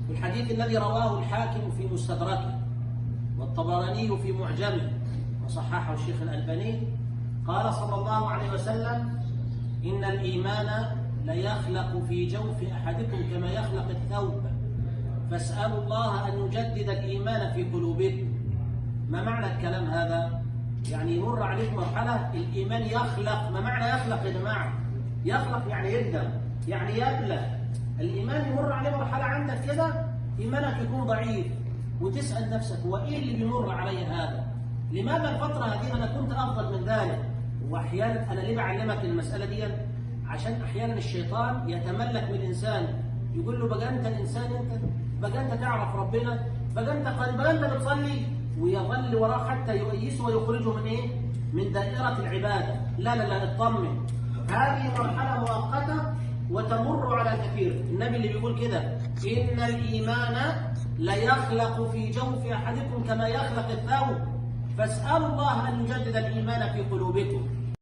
الحديث الذي رواه الحاكم في مستدركه والطبراني في معجمه وصححه الشيخ الألباني، قال صلى الله عليه وسلم: إن الإيمان ليخلق في جوف أحدكم كما يخلق الثوب، فاسألوا الله أن يجدد الإيمان في قلوبكم. ما معنى الكلام هذا؟ يعني يمر عليك مرحلة الإيمان يخلق. ما معنى يخلق يا جماعة؟ يخلق يعني يبدأ، يعني يبلغ. الإيمان يمر عليه مرحلة عندك كده إيمانك يكون ضعيف، وتسأل نفسك هو إيه اللي بيمر علي هذا؟ لماذا الفترة هذه أنا كنت أفضل من ذلك؟ وأحيانا أنا ليه بعلمك المسألة دي؟ عشان أحيانا الشيطان يتملك من الإنسان، يقول له بقى أنت الإنسان، بقى أنت تعرف ربنا، بقى أنت قريب، بقى أنت بتصلي، ويظل وراه حتى يؤيسه ويخرجه من إيه؟ من دائرة العبادة. لا لا لا، اطمن، هذه مرحلة مؤقتة وتمر على كثير. النبي اللي بيقول كده: إن الإيمان ليخلق في جوف أحدكم كما يخلق الثوب، فاسألوا الله أن يجدد الإيمان في قلوبكم.